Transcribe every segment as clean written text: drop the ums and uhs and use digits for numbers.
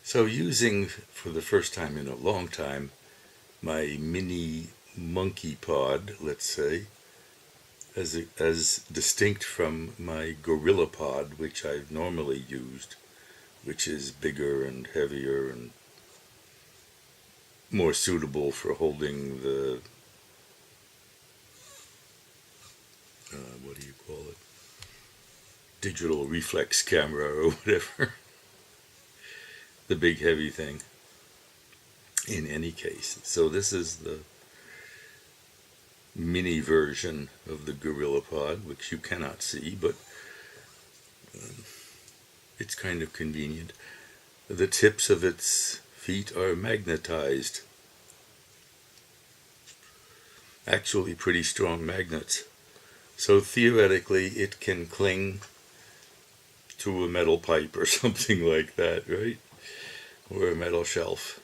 So using, for the first time in a long time, my mini monkey pod, let's say, as distinct from my gorilla pod, which I've normally used, which is bigger and heavier and more suitable for holding the, what do you call it, digital reflex camera or whatever, the big heavy thing, in any case. So this is the mini version of the gorilla pod, which you cannot see, but it's kind of convenient. The tips of its feet are magnetized, actually pretty strong magnets. So theoretically it can cling to a metal pipe or something like that, right? Or a metal shelf.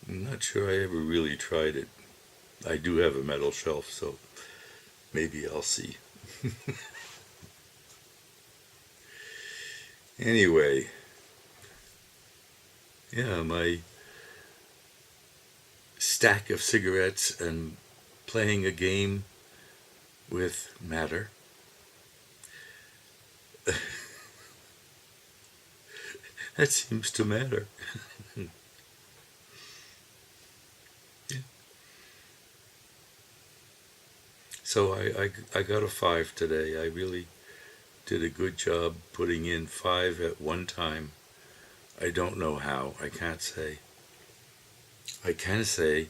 I'm not sure I ever really tried it. I do have a metal shelf, so maybe I'll see. Anyway, yeah, my stack of cigarettes and playing a game with matter. That seems to matter. Yeah. So I got a 5 today. I really did a good job putting in 5 at one time. I don't know how. I can't say. I can say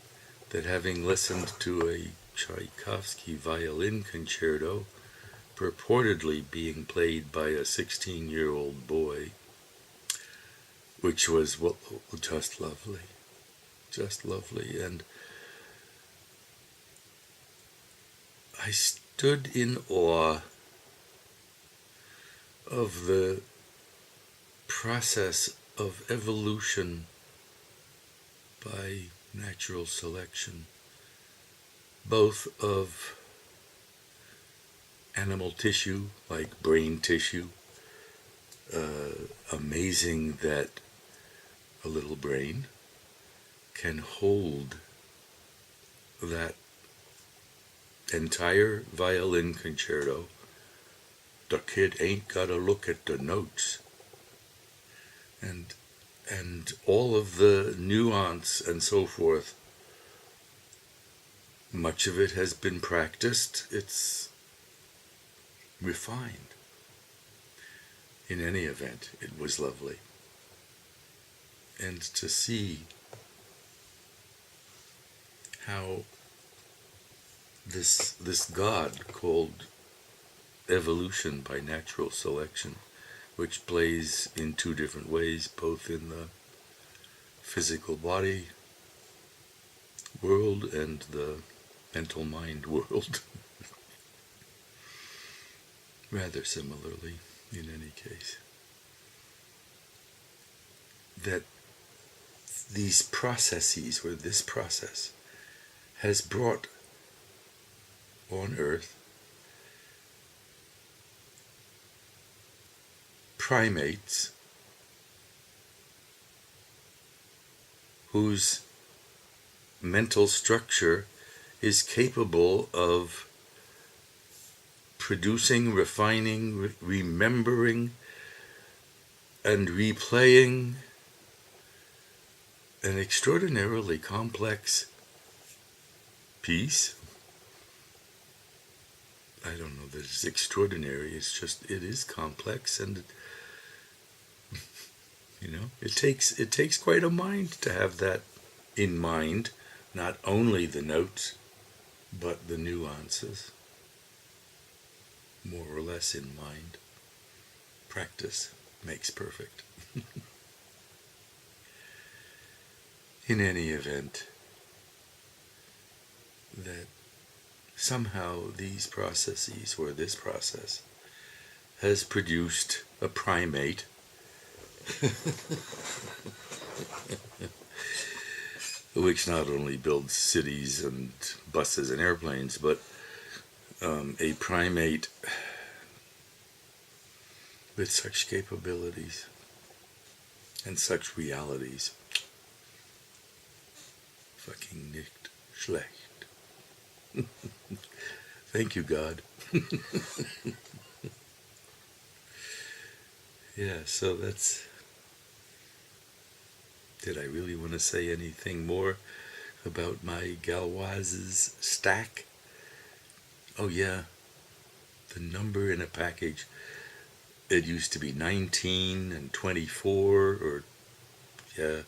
that having listened to a Tchaikovsky violin concerto purportedly being played by a 16-year-old boy, which was just lovely, and I stood in awe of the process of evolution by natural selection, both of animal tissue, like brain tissue. Amazing that a little brain can hold that entire violin concerto. The kid ain't gotta look at the notes. And all of the nuance and so forth, much of it has been practiced. It's refined. In any event, it was lovely. And to see how this God called evolution by natural selection, which plays in two different ways, both in the physical body world and the mental mind world, rather similarly in any case, that these processes, or this process, has brought on Earth primates whose mental structure is capable of producing, refining, remembering, and replaying an extraordinarily complex piece. I don't know that it's extraordinary, it's just, it is complex, and it takes quite a mind to have that in mind, not only the notes, but the nuances, more or less in mind. Practice makes perfect. In any event, that somehow these processes, or this process, has produced a primate which not only builds cities and buses and airplanes, but a primate with such capabilities and such realities. Fucking nicht schlecht. Thank you, God. Yeah, so that's... Did I really want to say anything more about my Galoise's stack? Oh yeah, the number in a package. It used to be 19 and 24, or yeah,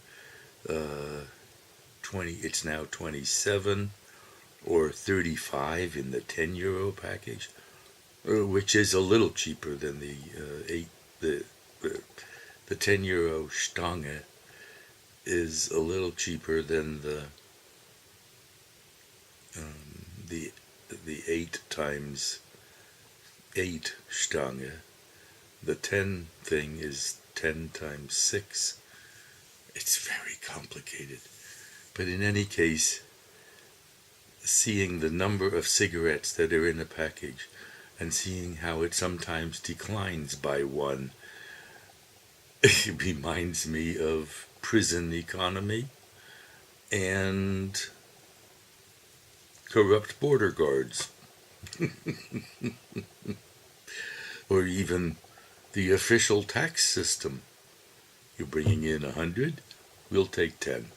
20. It's now 27 or 35 in the €10 package, which is a little cheaper than the the €10 Stange is a little cheaper than the 8 times 8 Stange. The 10 thing is 10 times 6. It's very complicated. But in any case, seeing the number of cigarettes that are in a package and seeing how it sometimes declines by one, it reminds me of prison economy and corrupt border guards. Or even the official tax system. You're bringing in 100, we'll take 10.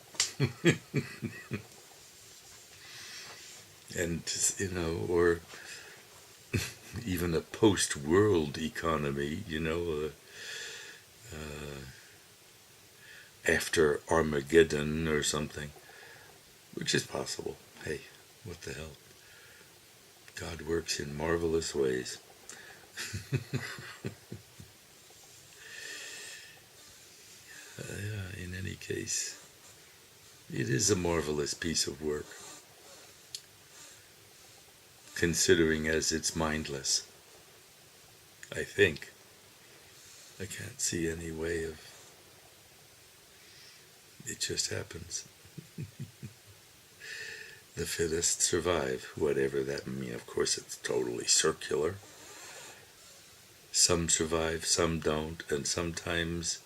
And, or even a post-world economy, after Armageddon or something, which is possible. Hey, what the hell? God works in marvelous ways. In any case, it is a marvelous piece of work, considering as it's mindless. I think. I can't see any way of... It just happens. The fittest survive, whatever that means. Of course, it's totally circular. Some survive, some don't, and sometimes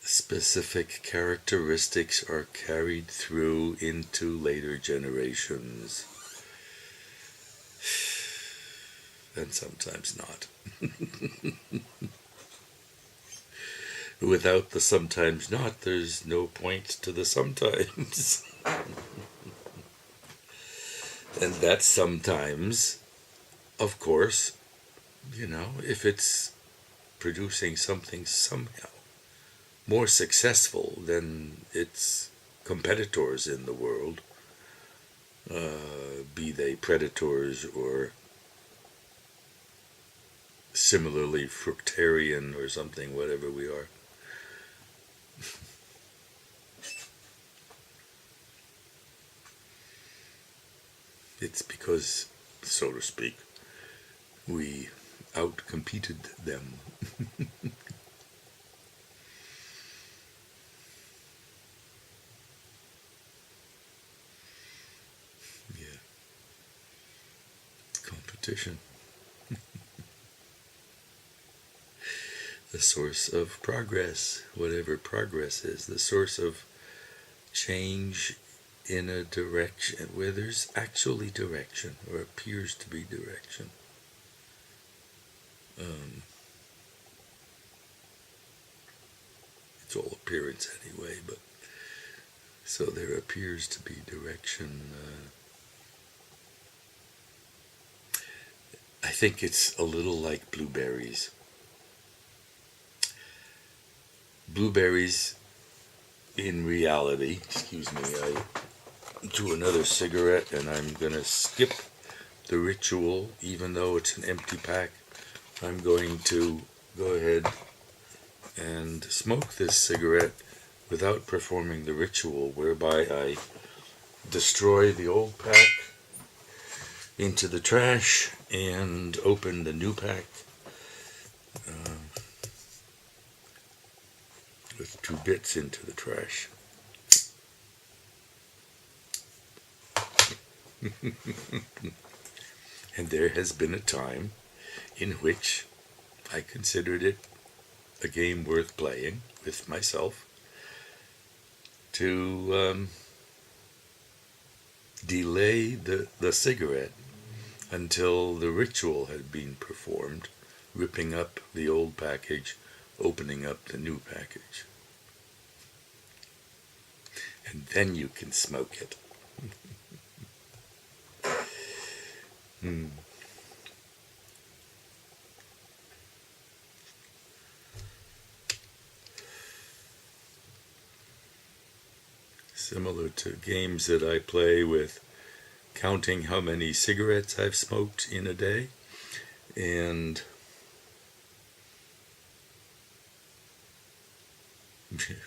specific characteristics are carried through into later generations. And sometimes not. Without the sometimes not, there's no point to the sometimes. And that sometimes, of course, if it's producing something somehow more successful than its competitors in the world, be they predators or similarly fructarian or something, whatever we are. It's because, so to speak, we outcompeted them. Yeah. Competition. The source of progress, whatever progress is, the source of change in a direction where there's actually direction, or appears to be direction. It's all appearance anyway, but so there appears to be direction. I think it's a little like blueberries. Blueberries, in reality, excuse me, I do another cigarette and I'm going to skip the ritual, even though it's an empty pack. I'm going to go ahead and smoke this cigarette without performing the ritual, whereby I destroy the old pack into the trash and open the new pack with 2 bits into the trash. And there has been a time in which I considered it a game worth playing with myself to delay the cigarette until the ritual had been performed, ripping up the old package, opening up the new package. And then you can smoke it. Similar to games that I play with counting how many cigarettes I've smoked in a day, and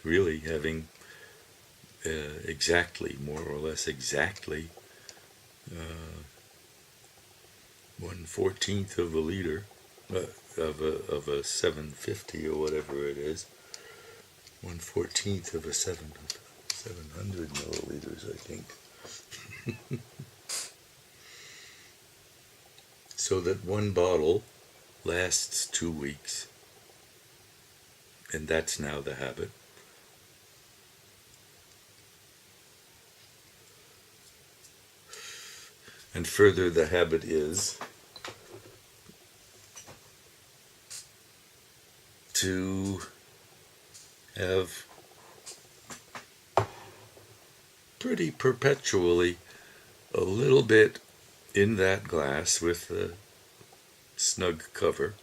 really having exactly, more or less exactly, 1/14 of a liter of a 750 or whatever it is. 1/14 of a 700 milliliters, I think. So that one bottle lasts 2 weeks. And that's now the habit. And further, the habit is to have pretty perpetually a little bit in that glass with the snug cover.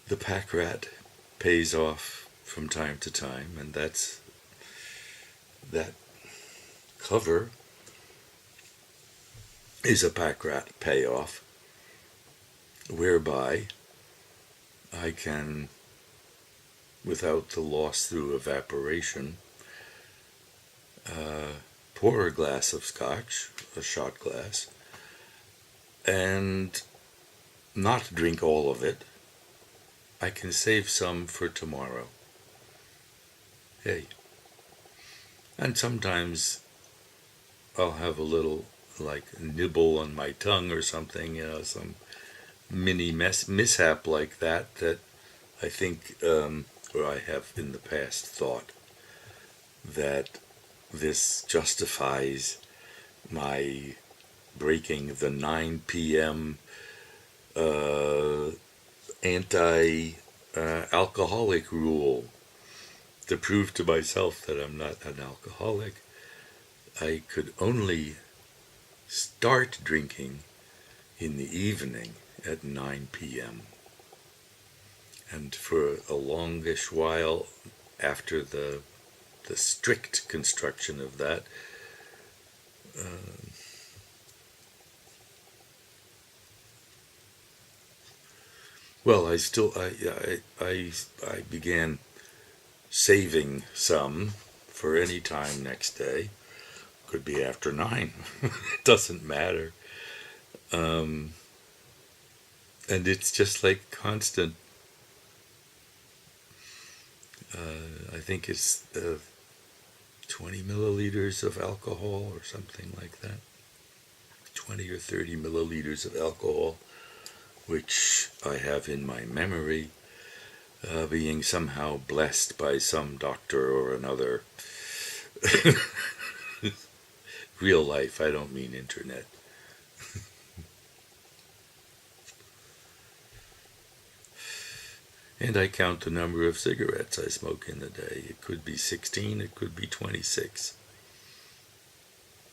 The pack rat pays off from time to time, and that cover is a pack rat payoff, whereby I can, without the loss through evaporation, pour a glass of scotch, a shot glass, and not drink all of it. I can save some for tomorrow. Hey. And sometimes I'll have a little, like, nibble on my tongue or something, some mini mishap like that I think, or I have in the past thought, that this justifies my breaking the 9 p.m. Anti-alcoholic rule. To prove to myself that I'm not an alcoholic, I could only start drinking in the evening at 9 p.m. And for a longish while after the strict construction of that, well, I began saving some for any time next day. Could be after 9. It doesn't matter. And it's just like constant. I think it's 20 milliliters of alcohol or something like that. 20 or 30 milliliters of alcohol, which I have in my memory, being somehow blessed by some doctor or another. Real life, I don't mean internet. And I count the number of cigarettes I smoke in the day. It could be 16, it could be 26.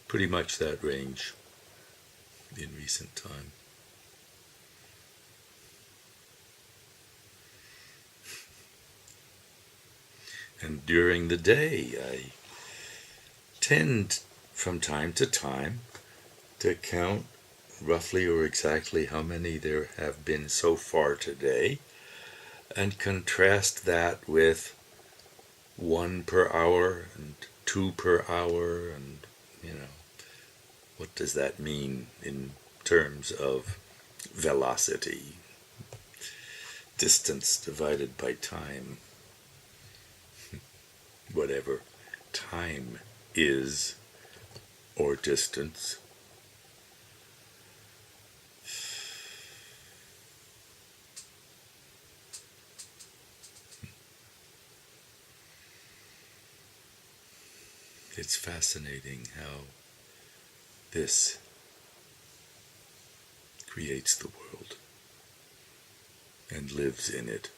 Pretty much that range in recent time. And during the day, I tend from time to time to count roughly or exactly how many there have been so far today, and contrast that with 1 per hour and 2 per hour, and what does that mean in terms of velocity, distance divided by time, whatever time is, or distance. It's fascinating how this creates the world and lives in it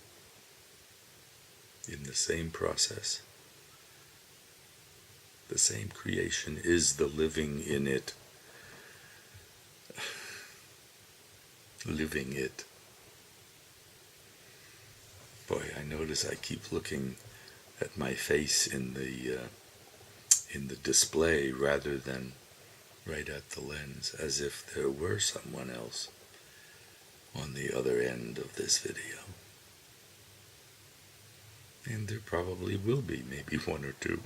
in the same process. The same creation is the living in it, living it. Boy, I notice I keep looking at my face in the display rather than right at the lens, as if there were someone else on the other end of this video. And there probably will be, maybe one or two.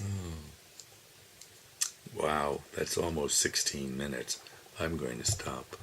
Oh. Wow, that's almost 16 minutes. I'm going to stop.